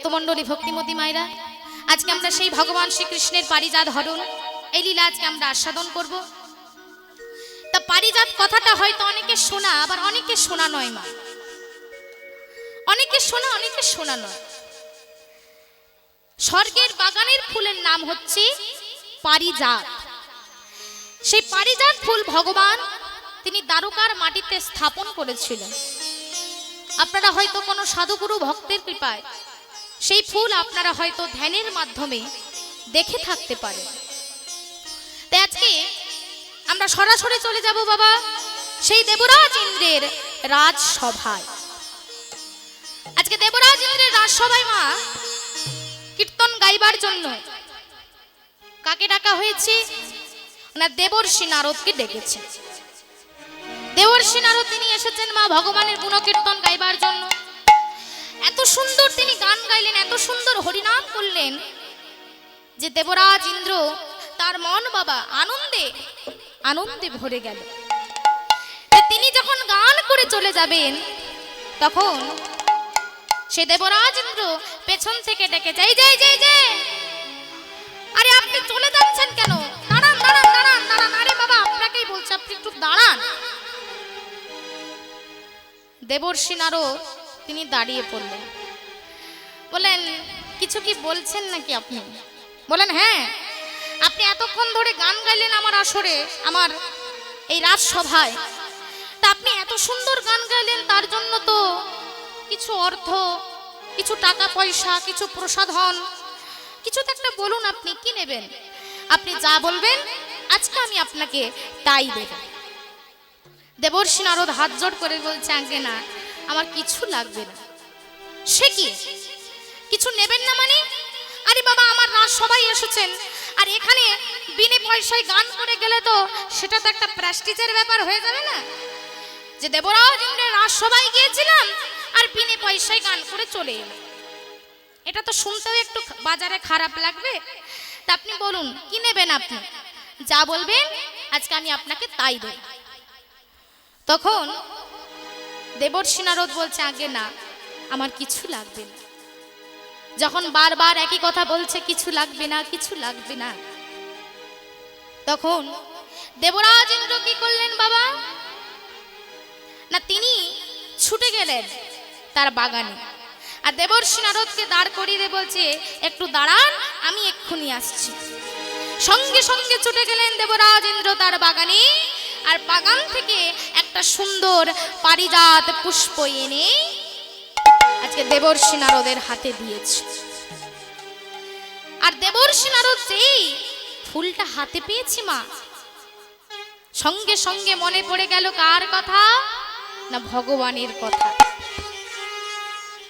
ভক্তমণ্ডলী ভক্তিমতী মায়েরা, আজকে আমরা সেই ভগবান শ্রীকৃষ্ণের পারিজাত হরণ এই লীলা আজকে আমরা আস্বাদন করব। তা পারিজাত কথাটা হয়তো অনেকে শোনা, আবার অনেকে শোনা নয় মা, অনেকে শোনা অনেকে শোনা নয়। স্বর্গের বাগানের ফুলের নাম হচ্ছে পারিজাত। সেই পারিজাত ফুল ভগবান তিনি দ্বারকার মাটিতে স্থাপন করেছিলেন। আপনারা হয়তো কোনো সাধুগুরু ভক্তের কৃপায় সেই ফুল আপনারা হয়তো ধ্যানের মাধ্যমে দেখে থাকতে পারেন। তাই আজকে আমরা সরাসরি চলে যাব বাবা সেই দেবরাজ ইন্দ্রের রাজসভায়। আজকে দেবরাজ ইন্দ্রের রাজসভায় মা কীর্তন গাইবার জন্য কাকে ডাকা হয়েছে না, দেবর্ষি নারদকে ডেকেছে। দেবর্ষি নারদ তিনি এসেছেন মা ভগবানের গুণকীর্তন গাইবার জন্য। এত সুন্দর তিনি গান গাইলেন, এত সুন্দর হরিনাম করলেন যে দেবরাজ ইন্দ্র তার মন বাবা আনন্দে আনন্দে ভরে গেল। তিনি যখন গান করে চলে যাবেন তখন সে দেবরাজ ইন্দ্র পেছন থেকে ডেকে যাই যাই যাই যে, আরে আপনি চলে যাচ্ছেন কেন? দাঁড়ান দাঁড়ান দাঁড়ান দাঁড়ান, আরে বাবা আপনাকেই বলছি আপনি একটু দাঁড়ান। দেবর্ষি নারদ তিনি দাঁড়িয়ে পড়লেন, বলেন কিছু কি বলছেন নাকি আপনি? বলেন হ্যাঁ, আপনি এতক্ষণ ধরে গান গাইলেন আমার আসরে, আমার এই রাজসভায়, তা আপনি এত সুন্দর গান গাইলেন তার জন্য তো কিছু অর্থ, কিছু টাকা পয়সা, কিছু প্রসাধন, কিছু তো একটা বলুন, আপনি কি নেবেন? আপনি যা বলবেন আজকে আমি আপনাকে তাই দেব। দেবর্ষি নারদ হাত জোড় করে বলছে, আগে না, আমার কিছু লাগবে না। সে কি কিছু নেবেন না মানে? আরে বাবা আমার রাজসভায় এসেছেন, আর এখানে বিনে পয়সায় গান করে গেলে তো সেটা তো একটা প্রেস্টিজের ব্যাপার হয়ে যাবে না, যে দেবরাজ ইন্দ্রের রাজসভায় গিয়েছিলাম আর বিনে পয়সায় গান করে চলে এলাম। এটা তো শুনতেও একটু বাজারে খারাপ লাগবে। তা আপনি বলুন কি নেবেন? আপনি যা বলবেন আজকে আমি আপনাকে তাই দেব। তখন দেবর্ষি নারদ বলছে, আগে না, আমার কিছু লাগবে না। যখন বারবার একই কথা বলছে কিছু লাগবে না কিছু লাগবে না, তখন দেবরাজ ইন্দ্র কি করলেন বাবা না, তিনি ছুটে গেলেন তার বাগানে, আর দেবর্ষি নারদকে দাঁড় করিয়ে বলছে, একটু দাঁড়ান আমি এক্ষুনি আসছি। সঙ্গে সঙ্গে ছুটে গেলেন দেবরাজ ইন্দ্র তার বাগানে, আর বাগান থেকে একটা সুন্দর পারিজাত পুষ্প এনে আজকে দেবর্ষি নারদের হাতে দিয়েছে। আর দেবর্ষি নারদ যেই ফুলটা হাতে পেয়েছি মা, সঙ্গে সঙ্গে মনে পড়ে গেল কার কথা না, ভগবানের কথা।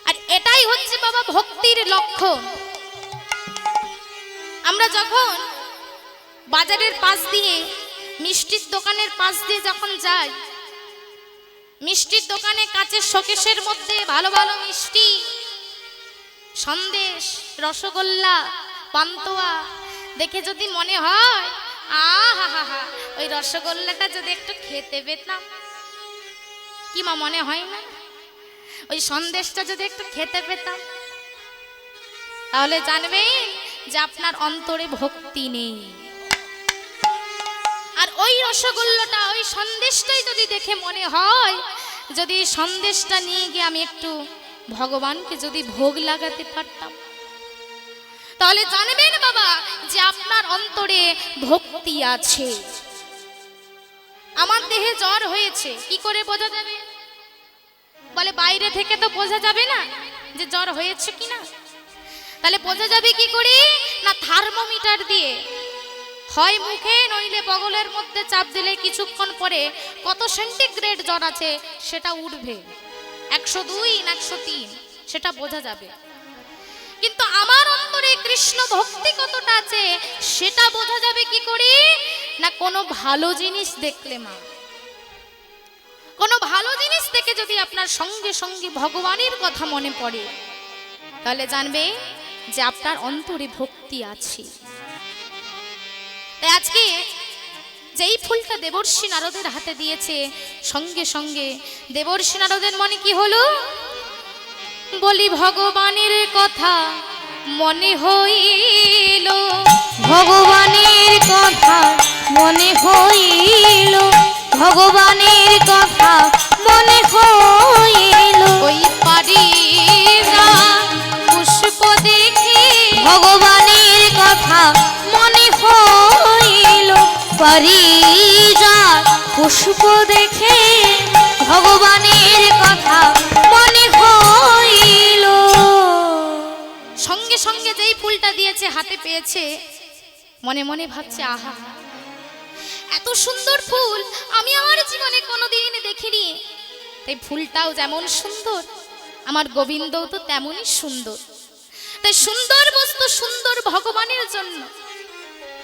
আর এটাই হচ্ছে বাবা ভক্তির লক্ষণ। আমরা যখন বাজারের পাশ দিয়ে, মিষ্টির দোকানের পাশ দিয়ে যখন যাই, মিষ্টির দোকানে কাচের শোকেসের মধ্যে ভালো ভালো মিষ্টি, সন্দেশ, রসগোল্লা, পান্তুয়া দেখে যদি মনে হয় আহা হা হা, ওই রসগোল্লাটা যদি একটু খেতে পেতাম, কি মা মনে হয় না? ওই সন্দেশটা যদি একটু খেতে পেতাম, তাহলে জানবেন যে আপনার অন্তরে ভক্তি নেই। আর ওই রসগোল্লাটা, ওই সন্দেশটাই যদি দেখে মনে হয় যদি সন্দেশটা নিয়ে গিয়ে আমি একটু ভগবানকে যদি ভোগ লাগাতে পারতাম, তাহলে জানবেন বাবা যে আপনার অন্তরে ভক্তি আছে। আমার দেহে জ্বর হয়েছে, কি করে বোঝা যাবে? বলে বাইরে থেকে তো বোঝা যাবে না যে জ্বর হয়েছে কিনা। তাহলে বোঝা যাবে কি করে না, থার্মোমিটার দিয়ে হয় মুখে নইলে বগলের মধ্যে চাপ দিলে কিছুক্ষণ পরে কত সেন্টিগ্রেড জ্বর আছে সেটা উঠবে, 102 না 103 সেটা বোঝা যাবে। কিন্তু আমার অন্তরে কৃষ্ণ ভক্তি কতটা আছে সেটা বোঝা যাবে কি করে না, কোনো ভালো জিনিস দেখলে মা, কোনো ভালো জিনিস দেখে যদি আপনার সঙ্গে সঙ্গে ভগবানের কথা মনে পড়ে, তাহলে জানবে যে আপনার অন্তরে ভক্তি আছে। তাই আজকে যেই ফুলটা দেবর্ষি নারদের হাতে দিয়েছে, সঙ্গে সঙ্গে দেবর্ষি নারদের মনে কি হলো বলি ভগবানের কথা মনে হইল, ভগবানের কথা মনে হইল, ভগবানের কথা মনে হইল। ওই পারিজা পুষ্প দেখে ভগবানের কথা মনে হইল, পারিজাত পুষ্প দেখে ভগবানের কথা মনে হইল। সঙ্গে সঙ্গে যেই ফুলটা দিয়েছে হাতে পেয়েছে, মনে মনে ভাবছে আহা, এত সুন্দর ফুল আমি আমার জীবনে কোনোদিন দেখিনি। তাই ফুলটাও যেমন সুন্দর, আমার গোবিন্দও তো তেমনই সুন্দর। তাই সুন্দর বস্তু সুন্দর ভগবানের জন্য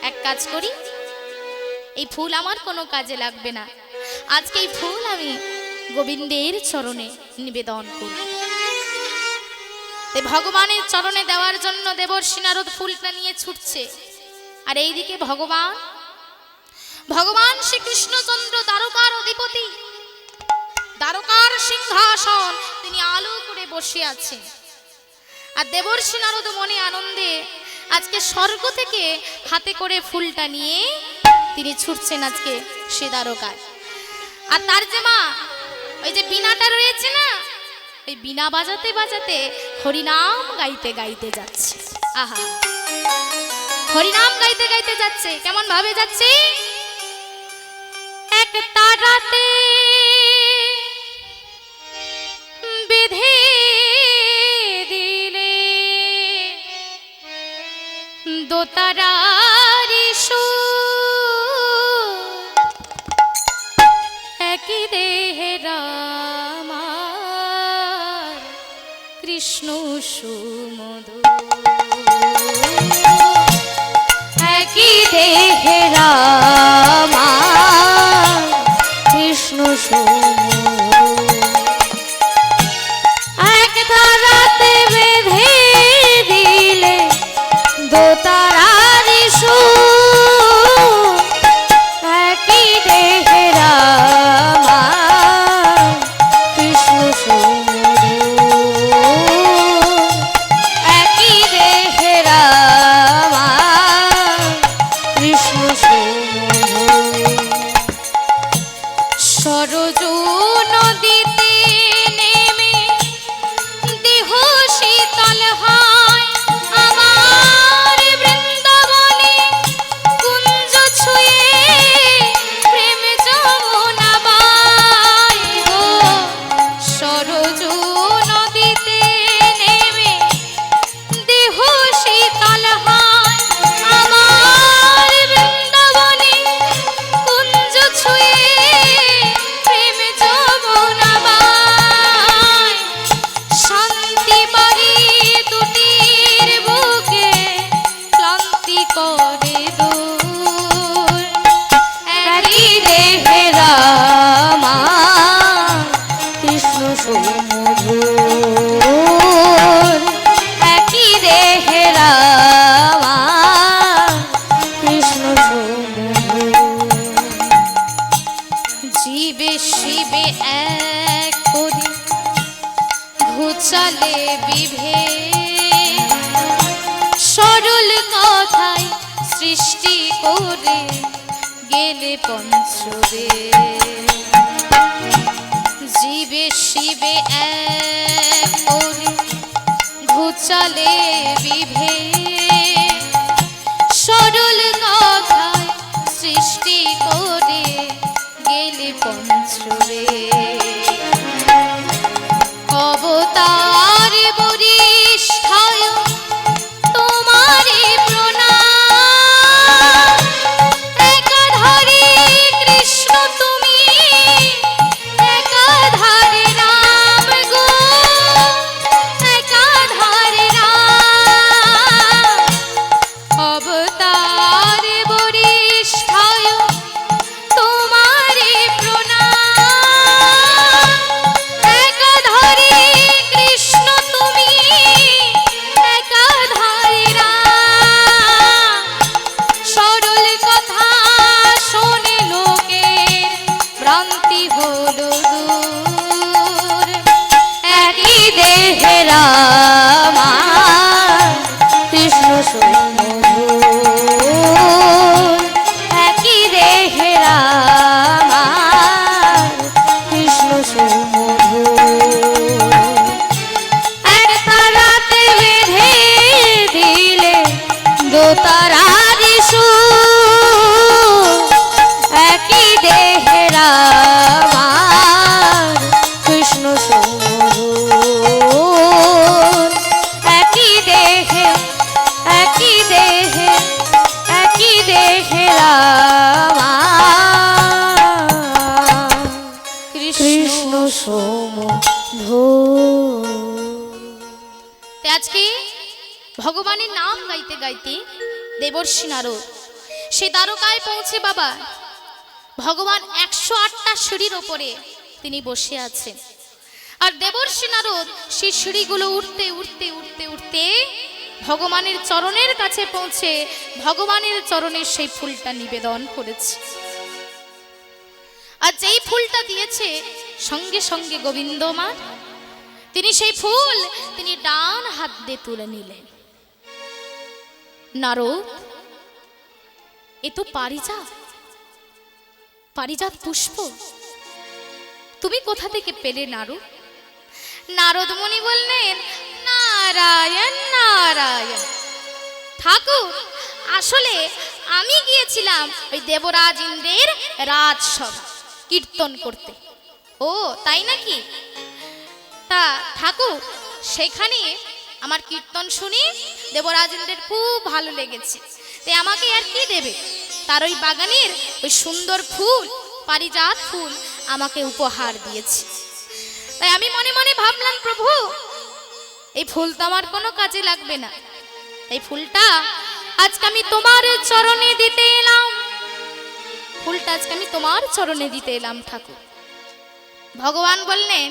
এক কাজ করি, এই ফুল আমার কোনো কাজে লাগবে না, আজকে এই ফুল আমি গোবিন্দের চরণে নিবেদন করব। তাই ভগবানের চরণে দেওয়ার জন্য দেবর্ষি নারদ ফুলটা নিয়ে ছুটছে। আর এইদিকে ভগবান শ্রীকৃষ্ণচন্দ্র দ্বারকার অধিপতি, দ্বারকার সিংহাসন তিনি আলো করে বসে আছে। আর দেবর্ষি নারদ মনে আনন্দে আজকে স্বর্গ থেকে হাতে করে ফুলটা নিয়ে তিনি ছুটছেন আজকে সে দ্বারকায়। আর তার যে মা ওই যে বীণাটা রয়েছে না, ওই বীণা বাজাতে বাজাতে হরিনাম গাইতে গাইতে যাচ্ছে। আহা, হরিনাম গাইতে গাইতে যাচ্ছে। কেমন ভাবে যাচ্ছে? এক তারাতে বেঁধে দিলে দোতারার সুর, একই দেহে রামার কৃষ্ণ সুমধুর, একই দেহে রামার কৃষ্ণ সুমধুর। এক ধারাতে বেঁধে দিলে দোতারার সুর, একই দেহে রামার কৃষ্ণ সুমধুর, একই দেহে রামার কৃষ্ণ সুমধুর। সরজ নদীতে নেমে দেহ শীতল হয়, আমার বৃন্দাবনে কুঞ্জ ছুঁয়ে প্রেম যমুনা বায় গো। সরজ নদীতে নেমে দেহ শীতল হয়, আমার বৃন্দাবনে কুঞ্জ ছুঁয়ে প্রেম যমুনা বায়। শান্তি বাড়ি দুটির বুকে ক্লান্তি করে দূর, একই দেহে রামার কৃষ্ণ সুমধুর, একই দেহে রামার কৃষ্ণ সুমধুর। জীবে শিবে এক করে ঘুচালে বিভেদ, সরল কথায় সৃষ্টি করে গেলে পঞ্চবেদ। জীবে শিবে এক করে ঘুচালে বিভেদ, সরল কথায় সৃষ্টি করে গেলে পঞ্চবেদ। অবতার বরিষ্ঠায় তোমারে প্রণাম, একাধারে কৃষ্ণ তুমি, একাধারে রাম গো, একাধারে রাম। ভগবানের নাম গাইতে গাইতে দেবর্ষি নারদ সে দ্বারকায় পৌঁছে বাবা ভগবান 108টা সিঁড়ির ওপরে তিনি বসে আছেন। আর দেবর্ষি নারদ সেই সিঁড়িগুলো উঠতে উঠতে উঠতে উঠতে ভগবানের চরণের কাছে পৌঁছে ভগবানের চরণে সেই ফুলটা নিবেদন করেছে। আর যেই ফুলটা দিয়েছে সঙ্গে সঙ্গে গোবিন্দ মা তিনি সেই ফুল তিনি ডান হাত দিয়ে তুলে নিলেন। নারদ, এ তো পারিজাত পুষ্প, তুমি কোথা থেকে পেলে নারদ? নারদ মুনি বললেন, নারায়ণ নারায়ণ ঠাকুর, আসলে আমি গিয়েছিলাম ওই দেবরাজ ইন্দ্রের রাজসভা কীর্তন করতে। ও তাই নাকি? তা ঠাকুর, সেখানে আমার কীর্তন শুনি দেবরাজ ইন্দ্রের খুব ভালো লেগেছে, তাই আমাকে আর কি দেবে? তার ওই বাগানের ওই সুন্দর ফুল পারিজাত ফুল আমাকে উপহার দিয়েছে। তাই আমি মনে মনে ভাবলাম, প্রভু এই ফুল তো আমার কোনো কাজে লাগবে না, এই ফুলটা আজকে আমি তোমার চরণে দিতে এলাম, ফুলটা আজকে আমি তোমার চরণে দিতে এলাম ঠাকুর। ভগবান বললেন,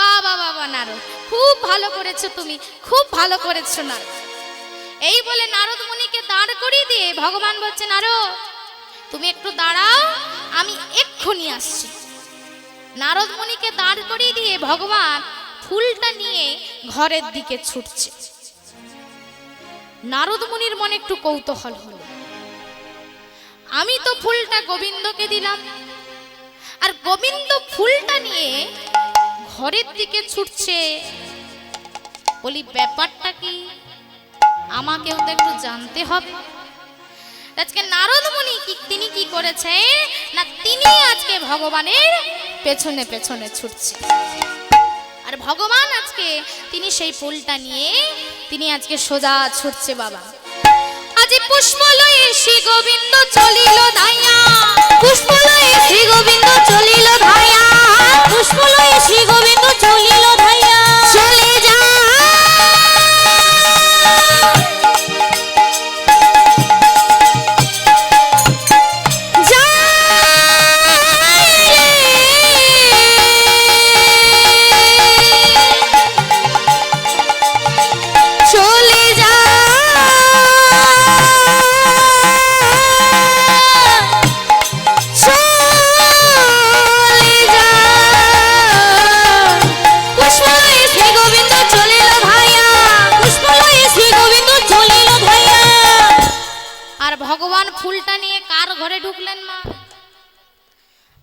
বাবা বাবা নারদ, খুব ভালো করেছো তুমি, খুব ভালো করেছো নারদ। এই বলে নারদ মুনিকে দাঁড় করিয়ে দিয়ে ভগবান বলছে, নারদ তুমি একটু দাঁড়াও, আমি এক্ষুনি আসছি। নারদ মুনিকে দাঁড় করিয়ে দিয়ে ভগবান ফুলটা নিয়ে ঘরের দিকে ছুটছে। নারদ মুনির মনে একটু কৌতূহল হলো, আমি তো ফুলটা গোবিন্দকে দিলাম, আর গোবিন্দ ফুলটা নিয়ে ঘরের দিকে ছুটছে, বলি ব্যাপারটা কি, আমাকেও তো একটু জানতে হবে। আজকে নারদ মুনি তিনি কি করেছে না, তিনি আজকে ভগবানের পেছনে পেছনে ছুটছে। আর ভগবান আজকে তিনি সেই ফুলটা নিয়ে তিনি আজকে সোজা ছুটছে বাবা। আজ পুষ্প লয়ে শ্রী গোবিন্দ চলিল ধাইয়া, পুষ্প লয়ে শ্রী গোবিন্দ চলিল ধাইয়া, পুষ্প লয়ে শ্রী গোবিন্দ চলিল ধাইয়া, চলে যা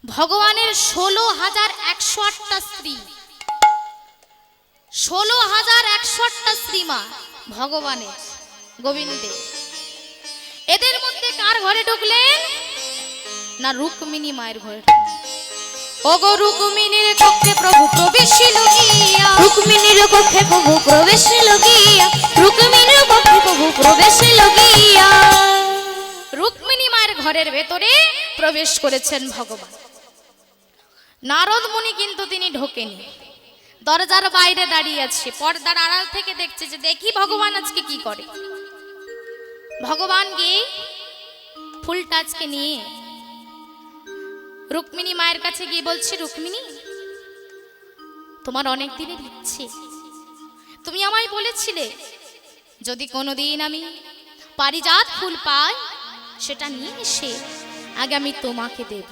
ভগবানের 16,108টা স্ত্রী, 16,108টা স্ত্রী মা ভগবানের গোবিন্দের। এদের মধ্যে কার ঘরে ঢুকলেন না, রুক্মিণী মায়ের ঘরে। ওগো রুক্মিণীর কক্ষে প্রভু প্রবেশিল গিয়া, রুক্মিণীর কক্ষে প্রভু প্রবেশিল গিয়া, রুক্মিণীর কক্ষে প্রভু প্রবেশিল গিয়া। রুক্মিণী মায়ের ঘরের ভেতরে প্রবেশ করেছেন ভগবান। নারদ মুনি কিন্তু তিনি ঢোকেনি, দরজার বাইরে দাঁড়িয়ে আছে, পর্দার আড়াল থেকে দেখছে যে দেখি ভগবান আজকে কি করে। ভগবান গিয়ে ফুলটা আজকে নিয়ে রুক্মিণী মায়ের কাছে গিয়ে বলছে, রুক্মিণী তোমার অনেক দিনের ইচ্ছে, তুমি আমায় বলেছিলে যদি কোনোদিন আমি পারিজাত ফুল পাই সেটা নিয়ে এসে আগে আমি তোমাকে দেব।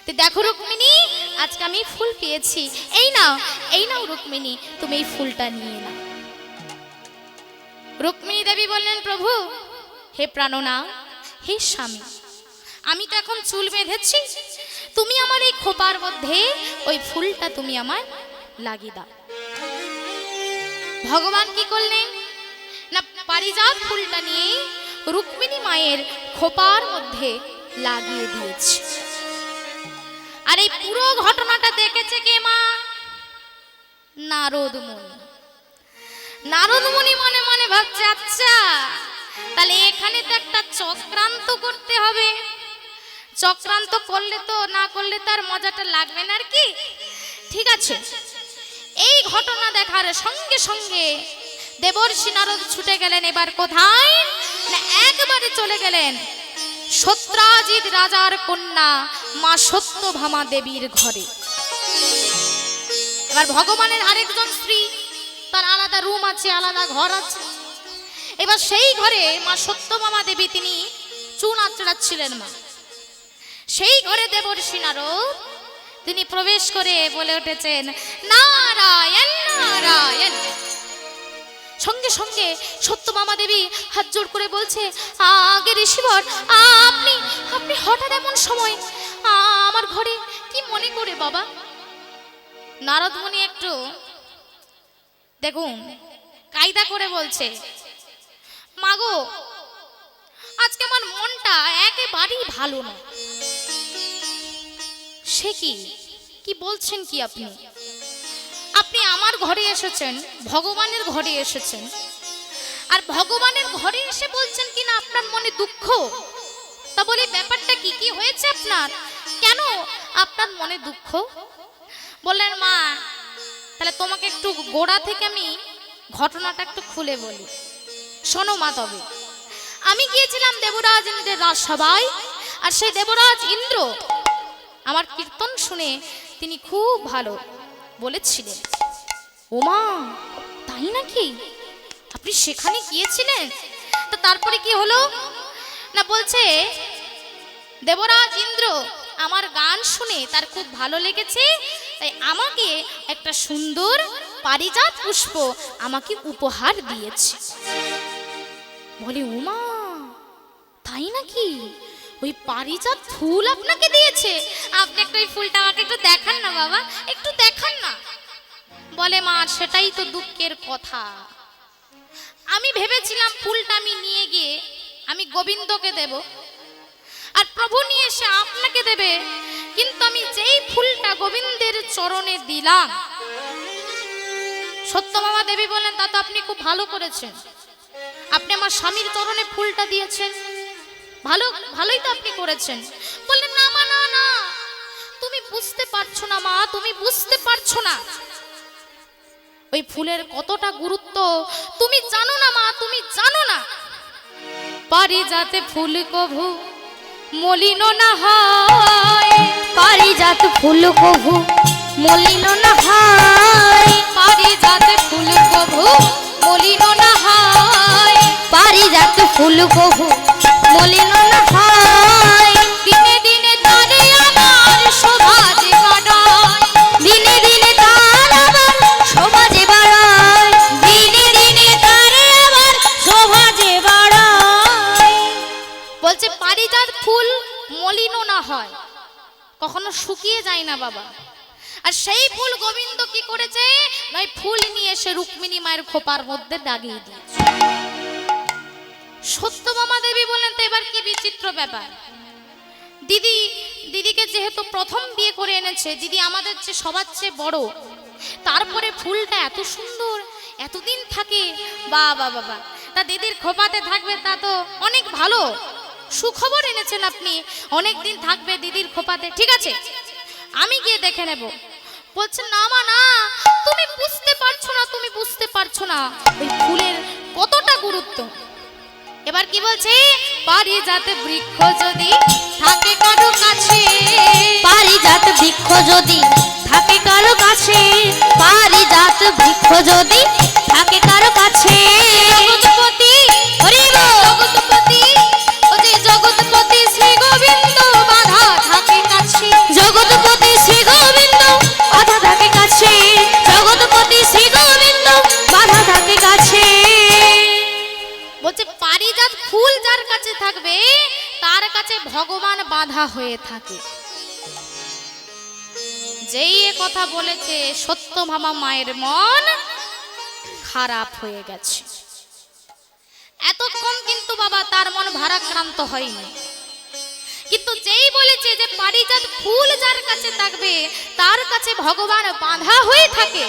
তো দেখো রুক্মিণী, আজকে আমি ফুল পেয়েছি, এই নাও রুক্মিণী, তুমি এই ফুলটা নিয়ে নাও। রুক্মিণী দেবী বললেন, প্রভু হে প্রাণনাথ, হে স্বামী, আমি তো এখন চুল বেঁধেছি, তুমি আমার এই খোপার মধ্যে ওই ফুলটা তুমি আমায় লাগিয়ে দাও। ভগবান কি করলেন না, পারিজাত ফুলটা নিয়ে রুক্মিণী মায়ের খোপার মধ্যে লাগিয়ে দিয়েছে। আর এই পুরো ঘটনাটা দেখেছে কে মা, নারদ মুনি। নারদ মুনি মনে মনে ভাবছে, আচ্ছা তাহলে এখানে তো একটা চক্রান্ত করতে হবে, চক্রান্ত করলে তো না করলে তার মজাটা লাগবে না আর কি। ঠিক আছে, এই ঘটনা দেখার সঙ্গে সঙ্গে দেবর্ষি নারদ ছুটে গেলেন এবার কোথায় না একবারে চলে গেলেন সত্রাজিৎ রাজার কন্যা মা সত্যভামা দেবীর ঘরে। এবার ভগবানের আরেকজন স্ত্রী, তার আলাদা রুম আছে, আলাদা ঘর আছে। এবার সেই ঘরে মা সত্যভামা দেবী তিনি চুন আঁচড়াচ্ছিলেন মা। সেই ঘরে দেবর্ষি নারদ তিনি প্রবেশ করে বলে উঠেছেন নারায়ণ নারায়ণ। সঙ্গে সঙ্গে সত্যভামা দেবী হাত জোড় করে বলছে আগে ঋষিবর আপনি আপনি হঠাৎ এমন সময় আমার ঘরে কি মনে করে বাবা? নারদ মুনি একটু দেখুন কায়দা করে বলছে মাগো আজকে আমার মনটা একেবারেই ভালো না। সে কি বলছেন কি আপনি? আপনি আমার ঘরে এসেছেন, ভগবানের ঘরে এসেছেন, আর ভগবানের ঘরে এসে বলছেন কিনা আপনার মনে দুঃখ। তা বলি ব্যাপারটা কি হয়েছে আপনার? কেন আপনার মনে দুঃখ? বললেন মা তাহলে তোমাকে একটু গোড়া থেকে আমি ঘটনাটা একটু খুলে বলি, শোনো মা। তবে আমি গিয়েছিলাম দেবরাজ ইন্দ্রের রাজসভায়, আর সেই দেবরাজ ইন্দ্র আমার কীর্তন শুনে তিনি খুব ভালো বলেছিলেন। ওমা তাই নাকি? আপনি সেখানে গিয়েছিলেন? তো তারপরে কি হলো না বলছে দেবরাজ ইন্দ্র আমার গান শুনে তার খুব ভালো লেগেছে, তাই আমাকে একটা সুন্দর পারিজাত পুষ্প আমাকে উপহার দিয়েছে। বলে উমা তাই নাকি? ওই পারিজাত ফুল আপনাকে দিয়েছে? আপনি একটা ওই ফুলটা আমাকে একটু দেখান না বাবা, একটু দেখান না। বলে মা সেটাই তো দুঃখের কথা। আমি ভেবেছিলাম ফুলটা আমি নিয়ে গিয়ে আমি গোবিন্দকে দেব, আর প্রভু নিয়ে এসে আপনাকে দেবে, কিন্তু আমি যেই ফুলটা গোবিন্দের চরণে দিলাম। সত্যভামা দেবী বলেন তা তো আপনি খুব ভালো করেছেন, আপনি আমার স্বামীর চরণে ফুলটা দিয়েছেন, ভালোই তো আপনি করেছেন। বললেন না মা না না, তুমি বুঝতে পারছো না মা, তুমি বুঝতে পারছো না ওই ফুলের কতটা গুরুত্ব তুমি জানো না মা, তুমি জানো না। পারিজাতে ফুল কভু মলিন না হয়, পারিজাত ফুল কভু মলিন না হয়, পারিজাতে ফুল কভু মলিন না হয়, পারিজাত ফুল কভু মলিন না হয়। দিনে দিনে তারে আমার শোভা যে বাড়ায়, দিনে দিনে তার আবার শোভা যে বাড়ায়, দিনে দিনে তার আবার শোভা যে বাড়ায়। বলছে পারিজাত ফুল মলিন না হয়, কখনো শুকিয়ে যায় না বাবা। আর সেই ফুল গোবিন্দ কি করেছে, ওই ফুল নিয়ে এসে রুক্মিণী মায়ের খোপার মধ্যে দাগিয়ে দিয়েছে। সত্যভামা দেবী বলেন তো এবার কি বিচিত্র ব্যাপার। দিদিকে যেহেতু প্রথম বিয়ে করে এনেছে, দিদি আমাদের চেয়ে সবার চেয়ে বড়, তারপরে ফুলটা এত সুন্দর এতদিন থাকে, বাবা বাবা, তা দিদির খোপাতে থাকবে তা তো অনেক ভালো, সুখবর এনেছেন আপনি, অনেক দিন থাকবে দিদির খোপাতে, ঠিক আছে আমি গিয়ে দেখে নেব। বলছে না মা না, তুমি বুঝতে পারছো না, তুমি বুঝতে পারছো না ওই ফুলের কতটা গুরুত্ব। এবার কি বলছে, পারিজাত বৃক্ষ যদি থাকে কারো কাছে, পারিজাত বৃক্ষ যদি থাকে কারো কাছে, পারিজাত বৃক্ষ যদি থাকে কারো কাছে, জগৎপতি হরি বল, জগৎপতি ও যে জগৎপতি শ্রী গোবিন্দ বাধা থাকে কাছে, জগৎপতি শ্রী গোবিন্দ বাধা থাকে কাছে, জগৎপতি শ্রী গোবিন্দ বাধা থাকে কাছে। বলছে পারিজাত ফুল যার কাছে থাকবে তার কাছে ভগবান বাধা হয়ে থাকে। যেই এ কথা বলেছে সত্যভামা মায়ের মন খারাপ হয়ে গেছে। এতক্ষণ কিন্তু বাবা তার মন ভারাক্রান্ত হয়নি, কিন্তু যেই বলেছে যে পারিজাত ফুল যার কাছে থাকবে তার কাছে ভগবান বাধা হয়ে থাকে,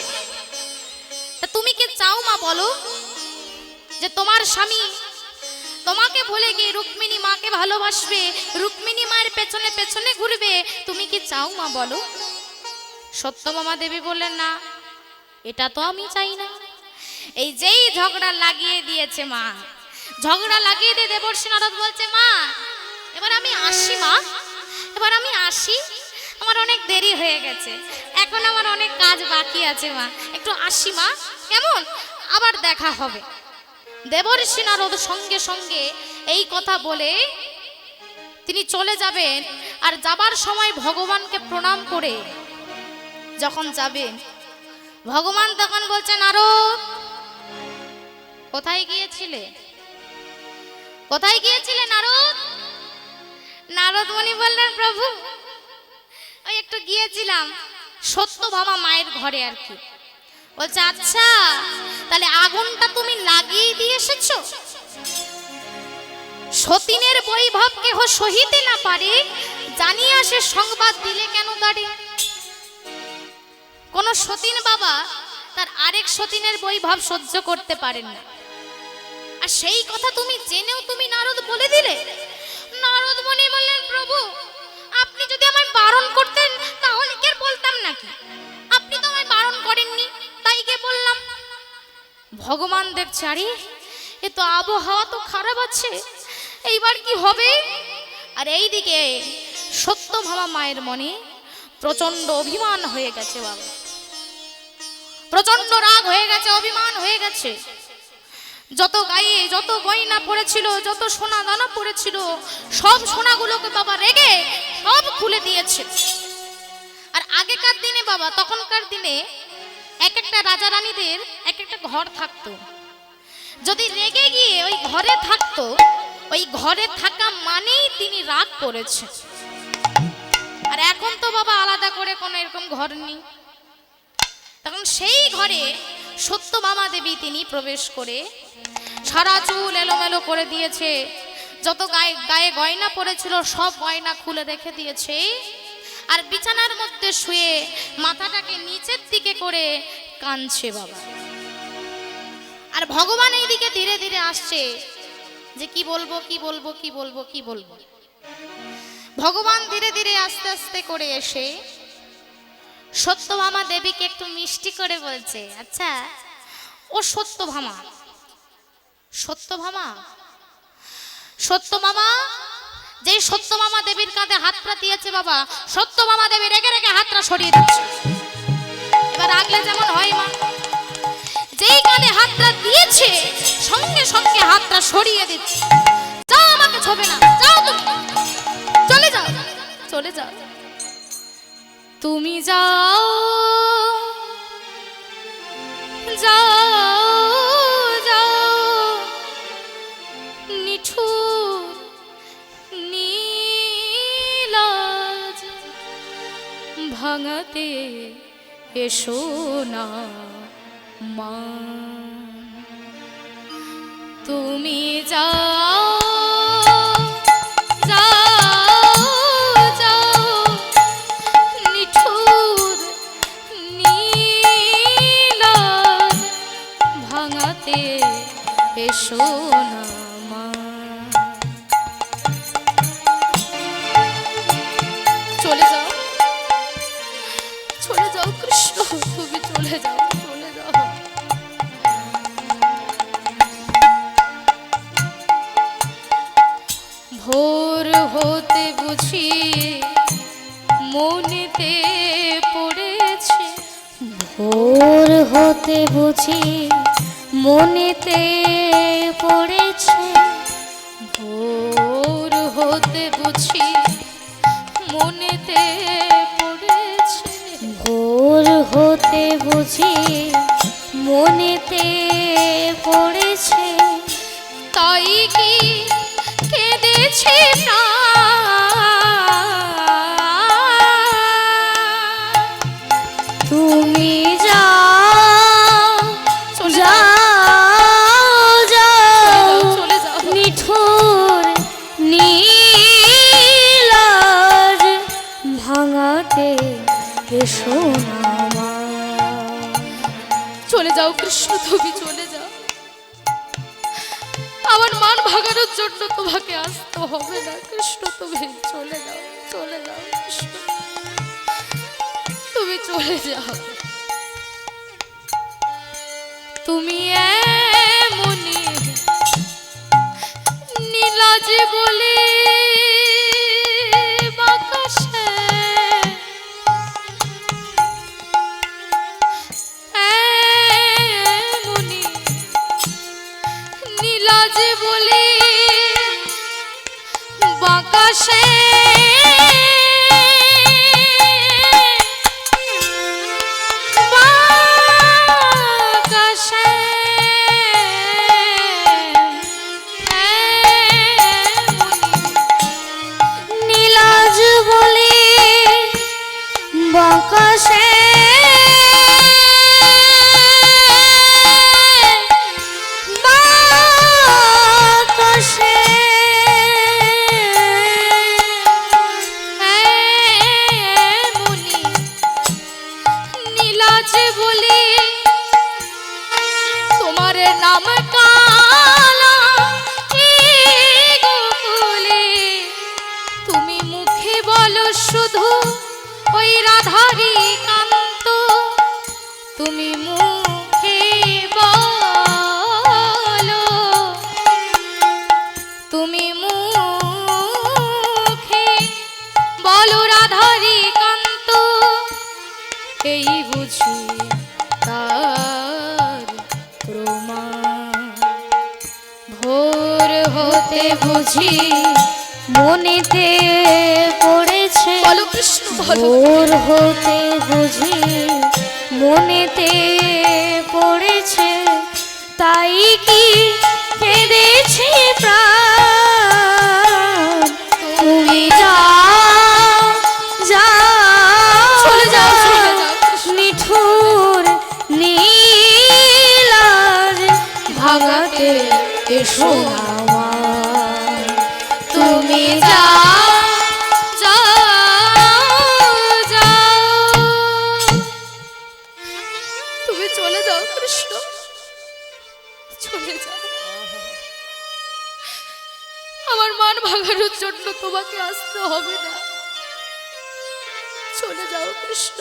তা তুমি কি চাও মা বলো, যে তোমার স্বামী তোমাকে ভুলে গিয়ে রুক্মিণী মাকে ভালোবাসবে, রুক্মিণী মায়ের পেছনে পেছনে ঘুরবে, তুমি কি চাও মা বলো? সত্যভামা দেবী বললেন না, এটা তো আমি চাই না, এই যেই ঝগড়া লাগিয়ে দিয়েছে মা, ঝগড়া লাগিয়ে দিয়ে দেবর্ষি নারদ বলছে মা এবার আমি আসি মা, এবার আমি আসি, আমার অনেক দেরি হয়ে গেছে, এখন আমার অনেক কাজ বাকি আছে মা, একটু আসি মা, কেমন, আবার দেখা হবে। দেবর্ষি নারদ সঙ্গে সঙ্গে এই কথা বলে তিনি চলে যাবেন। আর যাবার সময় ভগবানকে প্রণাম করে যখন যাবেন, ভগবান তখন বলছে নারদ কোথায় গিয়েছিলে, কোথায় গিয়েছিলে নারদ? নারদ মুনি বললেন প্রভু ওই একটু গিয়েছিলাম সত্যভামা মায়ের ঘরে আর কি। বলছে আচ্ছা তাহলে আগুনটা তুমি লাগিয়ে দিয়ে এসেছো? সতীনের বৈভব কেহ সহিতে না পারে, জানিয়া সে সংবাদ দিলে কেন দাঁড়িয়ে? কোন সতীন বাবা তার আরেক সতীনের বৈভব সহ্য করতে পারেন না, আর সেই কথা তুমি জেনেও তুমি নারদ বলে দিলে। নারদ মুনি বললেন প্রভু আপনি যদি আমায় বারণ করতেন তাহলে কি আর বলতাম নাকি, আপনি তো আমায় বারণ করেননি তাই কে বললাম। ভগবান দেখছে আরে এ তো আবহাওয়া তো খারাপ আছে, এইবার কি হবে? আর এইদিকে সত্যভামা মায়ের মনে প্রচন্ড অভিমান হয়ে গেছে বাবা, প্রচন্ড রাগ হয়ে গেছে, অভিমান হয়ে গেছে। যত গায়ে যত গয়না পড়েছিল, যত সোনা দানা পড়েছিল, সব সোনাগুলোকে বাবা রেগে সব খুলে দিয়েছে। আর আগেকার দিনে বাবা, তখনকার দিনে এক একটা রাজা রানীদের এক একটা ঘর থাকতো, যদি রেগে গিয়ে ওই ঘরে থাকতো, ওই ঘরে থাকা মানেই তিনি রাগ করেছে। আর এখন তো বাবা আলাদা করে কোনো এরকম ঘর নেই। তখন সেই ঘরে সত্যভামা দেবী তিনি প্রবেশ করে সারা চুল এলোমেলো করে দিয়েছে, যত গায়ে গয়না পড়েছিল সব গয়না খুলে রেখে দিয়েছে। আর বিছানার মধ্যে শুয়ে মাথাটাকে নিচের দিকে করে কাঁদছে বাবা। আর ভগবান এইদিকে ধীরে ধীরে আসছে যে কি বলবো কি বলবো কি বলবো কি বলবো। ভগবান ধীরে ধীরে আস্তে আস্তে করে এসে সত্যভামা দেবীকে একটু মিষ্টি করে বলছে আচ্ছা ও সত্যভামা, সত্যভামা, সত্যভামা, যে সত্যভামা দেবীর কাঁধে হাতটা দিয়েছে বাবা, সত্যভামা দেবী রেগে রেগে হাতটা সরিয়ে দিচ্ছে। এবার আগলে যেমন হয় মা, যেই কাঁধে হাতটা দিয়েছে সঙ্গে সঙ্গে হাতটা সরিয়ে দিচ্ছে। যাও আমাকে ছোবে না, যাও তুমি, চলে যাও, চলে যাও, তুমি যাও, যাও, যাও, নিঠুর নীলাজ ভাঙাতে এসো না মা, তুমি যাও, যাও, যাও, নিঠুর নীলাজ ভাঙাতে এসো না মা। চলে যাও, চলে যাও কৃষ্ণ, তুমি চলে যাও, চলে যাও। ভোর হতে বুঝি মনেতে পড়েছে, ভোর হতে বুঝি মনেতে পড়েছে, ভোর হতে বুঝি মনেতে পড়েছে, ভোর হতে বুঝি মনেতে পড়েছে, তাই কি কেঁদেছে না, তুমি যাও, যাও, যাও, চলে যাও, নিঠুর নীলাজ ভাঙাতে এসো না মা। চলে যাও কৃষ্ণ, তুমি চলে যাও, আমার মান ভাগানোর জন্য তোমাকে আসতে হবে না কৃষ্ণ, তুমি চলে যাও, চলে যাও কৃষ্ণ, তুমি চলে যাও। তুমি এমনি নীলাজ বলে বাকাশে এমনি নীলাজ বলে বাকাশে বাকাশে বাকাশে এমনি নীলাজ বলে তোমার নাম কালা এই গোকুলে তুমি মুখে বলো শুধু ওই রাধারি কান্ত তুমি মুখে বলো তুমি মুখে বলো রাধারি কান্ত এই বুঝি তার প্রমাণ ভোর হতে বুঝি মনেতে পড়েছে বলো কৃষ্ণ বলো ভোর হতে বুঝি মনেতে পড়েছে তাই কি কেঁদেছে প্রাণ তুমি যাও যাও চলে যাও, চলে যাও। নিঠুর নীলাজ ভাগাতে এসো আমার তুমি যাও তুমি চলে যাও কৃষ্ণ চলে যাও আমার মান ভাঙানোর জন্য তোমাকে আসতে হবে না চলে যাও কৃষ্ণ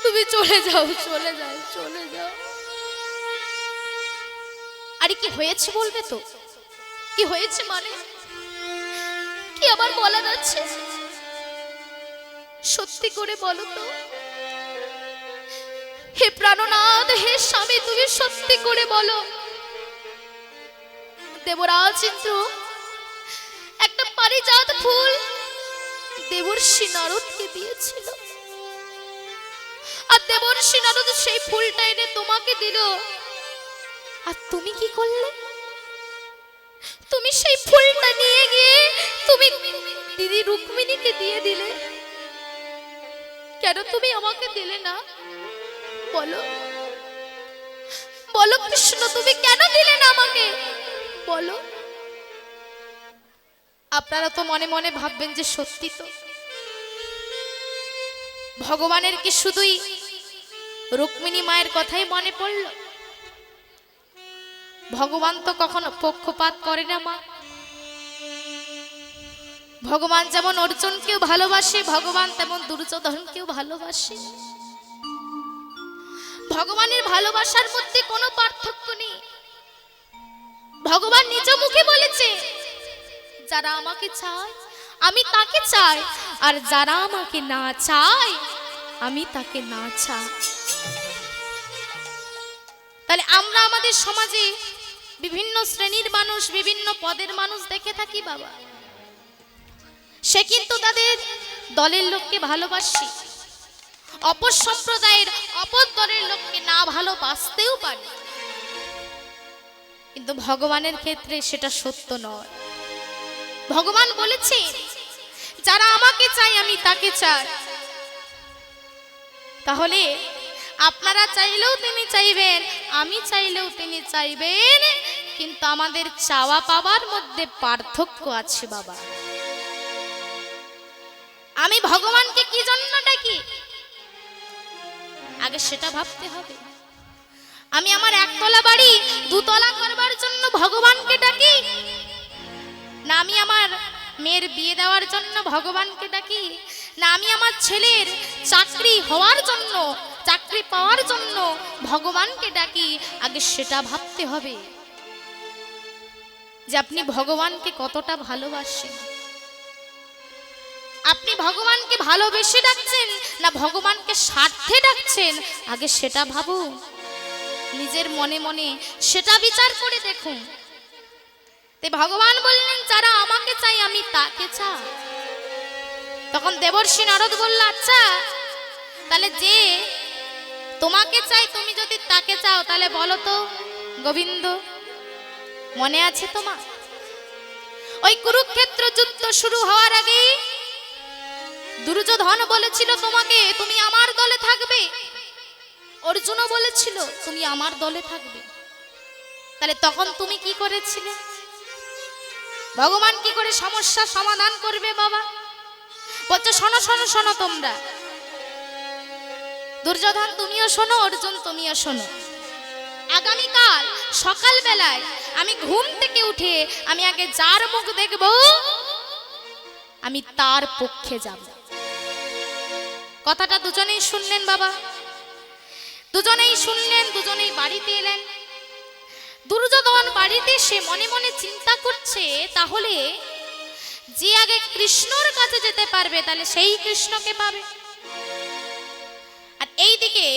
তুমি চলে যাও চলে যাও চলে যাও আরে কি হয়েছে বলবে তো কি হয়েছে মানে কি আবার বলা যাচ্ছে সত্যি করে বলো তো হে প্রাণনাথ হে স্বামী তুমি সত্যি করে বলো দেবরাজ ইন্দ্র একটা পারিজাত ফুল দেবর্ষি নারদকে দিয়েছিল আর দেবর্ষি নারদ সেই ফুলটা এনে তোমাকে দিল আর তুমি কি করলে তুমি সেই ফুলটা নিয়ে গিয়ে তুমি দিদি রুক্মিণীকে দিয়ে দিলে কেন তুমি আমাকে দিলে না বলো বলো কৃষ্ণ তুমি কেন দিলে না আমাকে বলো আপনারা তো মনে মনে ভাববেন যে সত্যি তো ভগবানের কি শুধুই রুক্মিণী মায়ের কথাই মনে পড়ল ভগবান তো কখনো পক্ষপাত করে না মা ভগবান যেমন অর্জুনকেও ভালোবাসে ভগবান তেমন দুর্যোধনকেও ভালোবাসে ভগবানের ভালোবাসার মধ্যে কোনো পার্থক্য নেই ভগবান নিজ মুখে বলেছে যারা আমাকে চায় আমি তাকে চাই আর যারা আমাকে না চায় আমি তাকে না চাই তাহলে আমরা আমাদের সমাজে বিভিন্ন শ্রেণীর মানুষ বিভিন্ন পদের মানুষ দেখে থাকি বাবা সে কিন্তু তাদের দলের লোককে ভালোবাসে অপর সম্প্রদায়ের অপর দলের লোককে না ভালোবাসতেও পারে কিন্তু ভগবানের ক্ষেত্রে সেটা সত্য নয় ভগবান বলেছে যারা আমাকে চায় আমি তাকে চাই তাহলে আপনারা চাইলেও তিনি চাইবেন আমি চাইলেও তিনি চাইবেন কিন্তু আমাদের চাওয়া পাওয়ার মধ্যে পার্থক্য আছে বাবা আমি ভগবানকে কি জন্য ডাকি আগে সেটা ভাবতে হবে আমি আমার একতলা বাড়ি দুতলা করবার জন্য ভগবানকে ডাকি না আমি আমার মেয়ের বিয়ে দেওয়ার জন্য ভগবানকে ডাকি না আমি আমার ছেলের চাকরি হওয়ার জন্য চাকরি পাওয়ার জন্য ভগবানকে ডাকি, আগে সেটা ভাবতে হবে যে আপনি ভগবানকে কতটা ভালোবাসেন। আপনি ভগবানকে ভালোবেসে ডাকছেন না ভগবানকে স্বার্থে ডাকছেন, আগে সেটা ভাবুন। নিজের মনে মনে সেটা বিচার করে দেখুন। তাই ভগবান বললেন যারা আমাকে চাই আমি তাকে চাই। তখন দেবর্ষি নারদ বলল, আচ্ছা তাহলে যে তোমাকে চাই তুমি যদি তাকে চাও তাহলে বলো তো গোবিন্দ, মনে আছে তোমার ওই কুরুক্ষেত্র যুদ্ধ শুরু হওয়ার আগে দুর্যোধন বলেছিল তোমাকে তুমি আমার দলে থাকবে, অর্জুনও বলেছিল তুমি আমার দলে থাকবে, তাহলে তখন তুমি কি করেছিলে? ভগবান কি করে সমস্যা সমাধান করবে বাবা? বলছে শোনো শোনো শোনো তোমরা, দুর্যোধন তুমিও শোনো, অর্জুন তুমিও শোনো। আগামীকাল সকাল বেলায় আমি ঘুম থেকে উঠে আমি আগে যার মুখ দেখব আমি তার পক্ষে যাব। কথাটা দুজনেই শুনলেন বাবা, দুজনেই শুনলেন, দুজনেই বাড়িতে এলেন। দুর্যোধন বাড়িতে সে মনে মনে চিন্তা করছে তাহলে যে আগে কৃষ্ণর কাছে যেতে পারবে তাহলে সেই কৃষ্ণকে পাবে। আর এইদিকে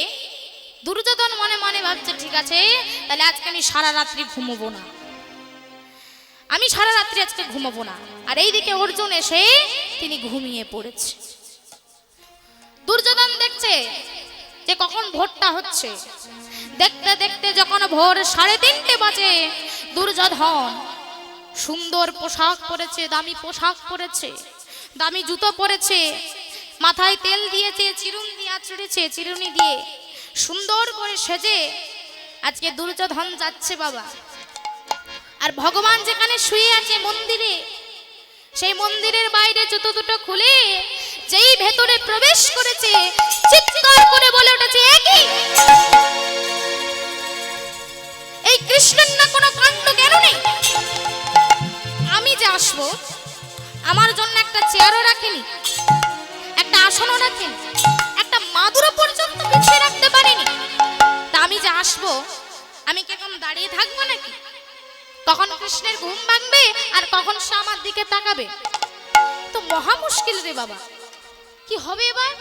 দুর্যোধন মনে মনে ভাবছে ঠিক আছে তাহলে আজকে আমি সারা রাত্রি ঘুমোবো না, আমি সারা রাত্রি আজকে ঘুমোবো না। আর এইদিকে অর্জুন এসে তিনি ঘুমিয়ে পড়েছে। দুর্যোধন দেখছে যে কখন ভোরটা হচ্ছে, দেখতে দেখতে যখন ভোর 3:30 বাজে, দুর্যোধন সুন্দর পোশাক পরেছে, দামি পোশাক পরেছে, দামি জুতো পরেছে, মাথায় তেল দিয়েছে, চিরুন দিয়ে আঁচড়েছে, চিরুনি দিয়ে সুন্দর করে সেজে আজকে দুর্যোধন যাচ্ছে বাবা। আর ভগবান যেখানে শুয়ে আছে মন্দিরে, সেই মন্দিরের বাইরে জুতো দুটো খুলে যেই ভেতরে প্রবেশ করেছে চিৎকার করে বলে উঠেছে, একই এই কৃষ্ণের না কোনো কাণ্ড কেন নেই? আমি যে আসবো আমার জন্য একটা চেয়ারও রাখেনি, একটা আসনও রাখেনি, একটা মাদুরও পর্যন্ত বিছিয়ে রাখতে পারেনি। তা আমি যে আসবো আমি কি এখন দাঁড়িয়ে থাকবো নাকি? কখন কৃষ্ণের ঘুম ভাঙবে আর কখন সে আমার দিকে তাকাবে? তো মহা মুশকিল রে বাবা, কি হবে এবার?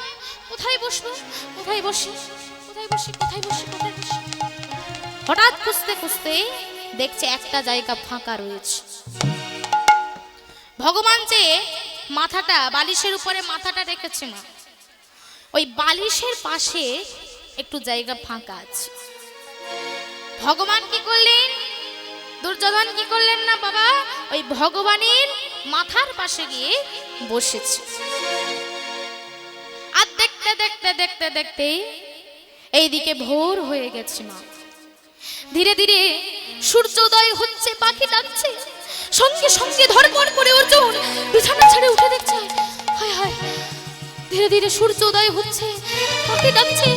কোথায় বসবো, কোথায় বসি, কোথায় বসি, কোথায় বসি, কোথায় বসি? হঠাৎ খুঁজতে খুঁজতে দেখছে একটা জায়গা ফাঁকা রয়েছে। ভগবান যে মাথাটা বালিশের উপরে মাথাটা রেখেছে না, ওই বালিশের পাশে একটু জায়গা ফাঁকা আছে। ভগবান কি করলেন? দুর্যোধন কি করলেন না বাবা, ওই ভগবানের মাথার পাশে গিয়ে বসেছে। আর দেখতে দেখতে দেখতে দেখতে এইদিকে ভোর হয়ে গেছে মা। ধীরে ধীরে সূর্য উদয় হচ্ছে, পাখি ডাকছে, সঙ্গে সঙ্গে ধড়পড় করে অর্জুন বিছানা ছেড়ে উঠে দেখছে হায় হায় ধীরে ধীরে সূর্য উদয় হচ্ছে, পাখি ডাকছে,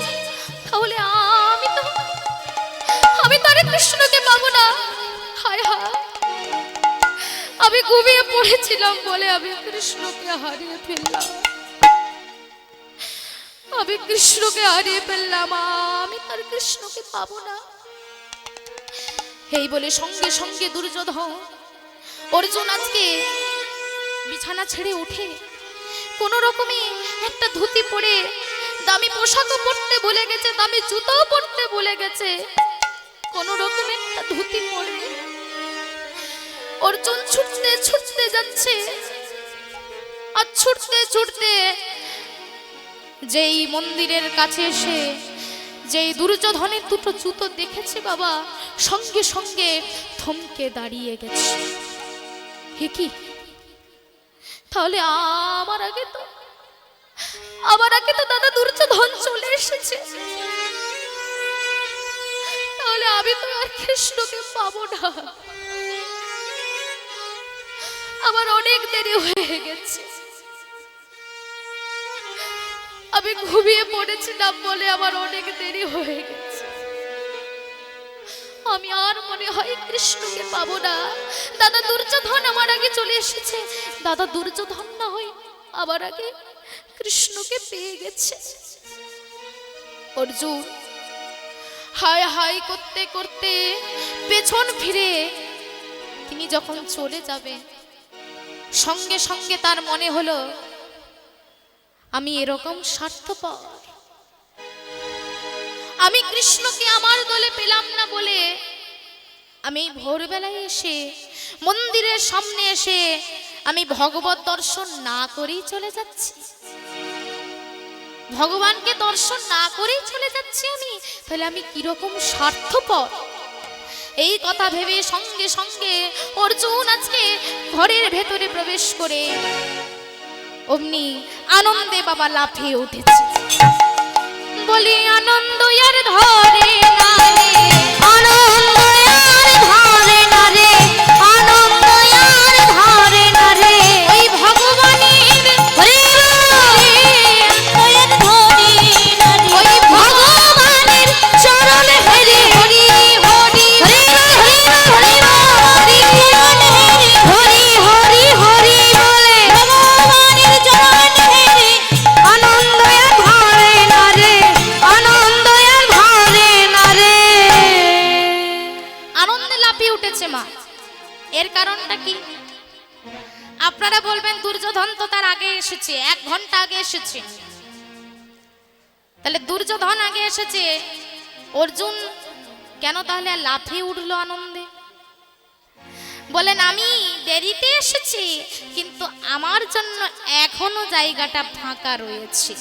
তাহলে আমি তারে কৃষ্ণকে পাবো না। হায় হায়, আমি ঘুমিয়ে পড়েছিলাম বলে আমি কৃষ্ণকে হারিয়ে ফেললাম, আমি কৃষ্ণকে হারিয়ে ফেললাম, আমি তার কৃষ্ণকে পাবো না। এই বলে সঙ্গে সঙ্গে দুর্যোধন অর্জুন আজকে বিছানা ছেড়ে উঠে কোন রকমে একটা ধুতি পরে, দামি পোশাকও পরতে ভুলে গেছে, দামি জুতোও পরতে ভুলে গেছে, কোন রকমে একটা ধুতি পরে অর্জুন ছুটতে ছুটতে যাচ্ছে। আর ছুটতে ছুটতে যেই মন্দিরের কাছে এসে যেই দুর্যোধনের দুটো জুতো দেখেছে বাবা, সঙ্গে সঙ্গে থমকে দাঁড়িয়ে গেছে। হে কি, তাহলে আমার আগে তো দাদা দুর্যোধন চলে এসেছে, তাহলে আমি তো আর কৃষ্ণকে পাবো না, আমার অনেক দেরি হয়ে গেছে, আমি ঘুমিয়ে পড়েছিলাম বলে আমার অনেক দেরি হয়ে গেছে, আমি আর মনে হয় কৃষ্ণকে পাবো না। দাদা দুর্যোধন আমার আগে চলে এসেছে, দাদা দুর্যোধন না হয় আমার আগে কৃষ্ণকে পেয়ে গেছে। অর্জুন হায় হায় করতে করতে পেছন ফিরে তিনি যখন চলে যাবেন, সঙ্গে সঙ্গে তার মনে হলো আমি এরকম স্বার্থপর, আমি কৃষ্ণকে আমার দলে পেলাম না বলে আমি ভোরবেলায় এসে মন্দিরের সামনে এসে আমি ভগবত দর্শন না করেই চলে যাচ্ছি, ভগবানকে দর্শন না করেই চলে যাচ্ছি আমি, তাহলে আমি কিরকম স্বার্থপর। এই কথা ভেবে সঙ্গে সঙ্গে অর্জুন আজকে ঘরের ভেতরে প্রবেশ করে অমনি আনন্দে বাবা লাফিয়ে উঠেছে। বলি আনন্দ আর ধরে না রে, আনন্দ আর ধরে না রে, আনন্দ আর ধরে না রে, ওই ভগবানের হরি দয়ার ধরে না রে, ওই ভগবানের চরণ হেরে হরি হরি হরি হরি হরি হরি হরি হরি হরি বলে ভগবানের চরণ হেরে আনন্দ আর ধরে না রে, আনন্দ আর ধরে না রে। আনন্দে লাফিয়ে উঠেছে মা। এর কারণটা কি? আপনারা বলবেন দুর্যোধন তো তার আগে এসেছে, 1 ঘন্টা আগে এসেছে, তাহলে দুর্যোধন আগে এসেছে, অর্জুন কেন তাহলে আর লাফিয়ে উঠলো আনন্দে? বলেন আমি দেরিতে এসেছি, কিন্তু আমার জন্য এখনো জায়গাটা ফাঁকা রয়েছে,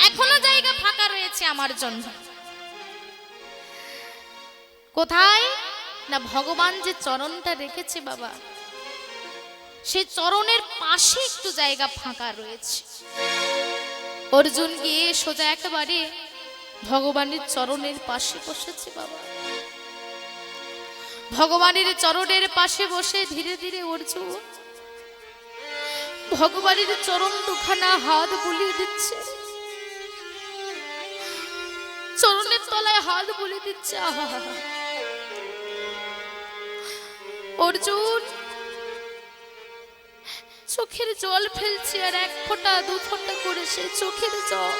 এখনো জায়গা ফাঁকা রয়েছে আমার জন্য। কোথায় না ভগবান যে চরণটা রেখেছে বাবা, সেই চরণের পাশে একটু জায়গা ফাঁকা রয়েছে। অর্জুন গিয়ে সোজা একেবারে ভগবানের চরণের পাশে বসেছে বাবা। ভগবানের চরণের পাশে বসে ধীরে ধীরে অর্জুন ভগবানের চরণ দুখানা হাত বুলিয়ে দিচ্ছে, চরণের তলায় হাত বুলিয়ে দিচ্ছে। আহা, অর্জুন চোখের জল ফেলছে, আর 1 ফোঁটা 2 ফোঁটা করে সে চোখের জল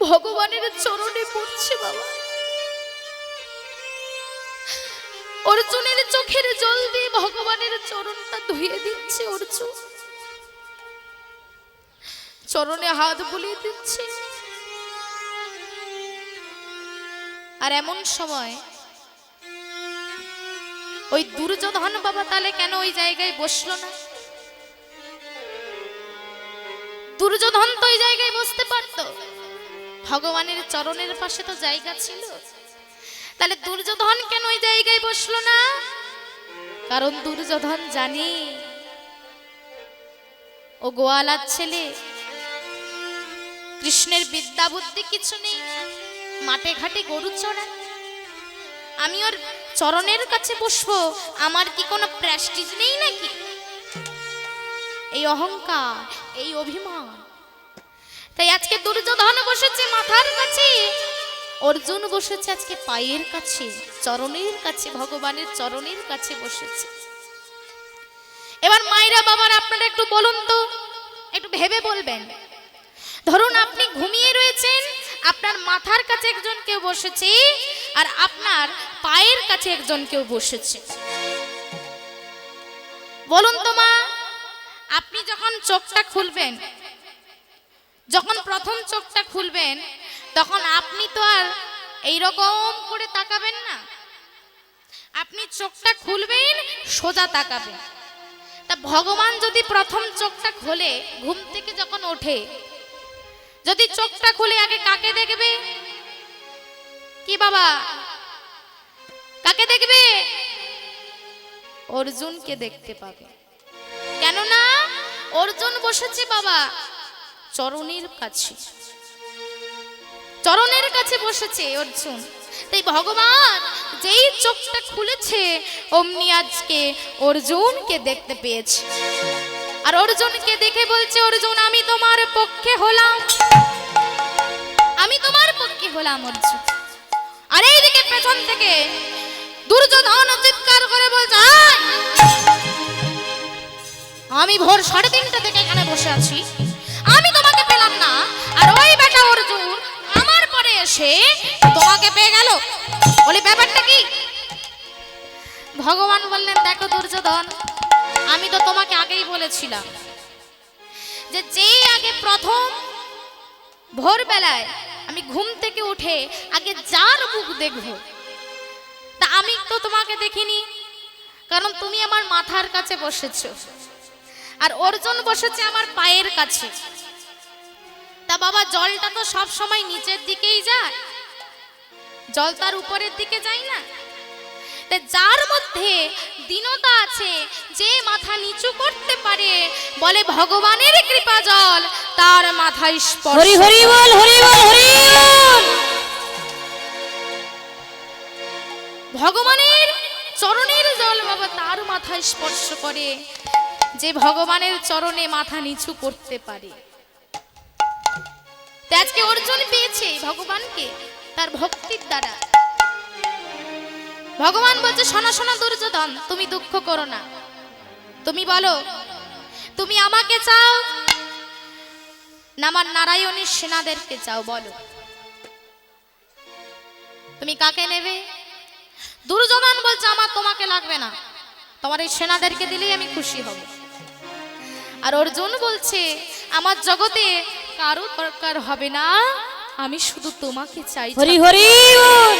ভগবানের চরণে পড়ছে বাবা। অর্জুনের চোখের জল দিয়ে ভগবানের চরণটা ধুয়ে দিচ্ছে অর্জুন, চরণে হাত বুলিয়ে দিচ্ছে। আর এমন সময় ওই দুর্যোধন বাবা তাহলে কেন ওই জায়গায় বসলো না? দুর্যোধন তো ওই জায়গায় বসতে পারতো, ভগবানের চরণের পাশে তো জায়গা ছিল, তাহলে দুর্যোধন কেন ওই জায়গায় বসলো না? কারণ দুর্যোধন জানে ও গোয়ালার ছেলে, কৃষ্ণের বিদ্যা বুদ্ধি কিছু নেই, মাঠে ঘাটে গরু চড়ায়, আমি ওর চরণের কাছে বসবো, আমার কি কোনো প্রেস্টিজ নেই নাকি? এই অহংকার, এই অভিমান, তাই আজকে দুর্যোধন বসেছে মাথার কাছে, অর্জুন বসেছে আজকে পায়ের কাছে, চরণের কাছে, ভগবানের চরণের কাছে বসেছে। এবার মায়েরা বাবার আপনারা একটু বলুন তো, একটু ভেবে বলবেন, ধরুন আপনি ঘুমিয়ে রয়েছেন, আপনার মাথার কাছে একজন কেউ বসেছে আর আপনার পায়ের কাছে একজন কেউ বসেছে, বলুন তো মা, আপনি যখন চোখটা খুলবেন, যখন প্রথম চোখটা খুলবেন, তখন আপনি তো আর এইরকম করে তাকাবেন না, আপনি চোখটা খুলবেন সোজা তাকাবেন। তা ভগবান যদি প্রথম চোখটা খোলে, ঘুম থেকে যখন ওঠে, যদি চোখটা খুলে আগে কাকে দেখবে? কি বাবা, কাকে দেখবে? অর্জুনকে দেখতে পাবে, কেননা অর্জুন বসেছে বাবা চরণের কাছে, চরণের কাছে বসেছে অর্জুন। তাই ভগবান যেই চোখটা খুলেছে অমনি আজকে অর্জুনকে দেখতে পেয়েছে, আর অর্জুনকে দেখে বলছে, অর্জুন আমি তোমার পক্ষে হলাম, আমি তোমার পক্ষে হলাম অর্জুন। আর এইদিকে পেছন থেকে দুর্যোধন চিৎকার করে বলছে, আমি ভোর 3:30 থেকে এখানে বসে আছি, আমি তোমাকে পেলাম পেলাম না, আর ওই বেটা অর্জুন আমার পরে এসে তোমাকে পেয়ে গেল, বলে ব্যাপারটা কি? ভগবান বললেন, দেখো দুর্যোধন, আমি তো তোমাকে আগেই বলেছিলাম যে যেই আগে প্রথম ভোরবেলায় আমি ঘুম থেকে উঠে আগে যার মুখ দেখব, তা আমি তো তোমাকে দেখিনি, কারণ তুমি আমার মাথার কাছে বসেছো আর অর্জুন বসেছে আমার পায়ের কাছে। তা বাবা, জলটা তো সব সময় নিচের দিকেই যায়, জল তার উপরের দিকে যায় না। তা যার মধ্যে দীনতা আছে, যে মাথা নিচু করতে পারে, বলে ভগবানের কৃপা জল তার মাথায় স্পর্শ। হরি হরি বল, হরি বল, হরি বল। ভগবানের চরণের জল বাবা তার মাথায় স্পর্শ করে, যে ভগবানের চরণে মাথা নিচু করতে পারে। তো আজকে অর্জুন পেয়েছে ভগবানকে তার ভক্তির দ্বারা। ভগবান বলছে, শোনো শোনো দুর্যোধন, তুমি দুঃখ করো না, তুমি বলো তুমি আমাকে চাও না আমার নারায়ণের সেনাদেরকে চাও, বলো তুমি কাকে নেবে? দুর্যোধন বলছে, আমার তোমাকে লাগবে না, তোমার এই সেনাদেরকে দিলেই আমি খুশি হব। আর অর্জুন বলছে, আমার জগতে কারো দরকার হবে না, আমি শুধু তোমাকে চাই। হরি হরি বল।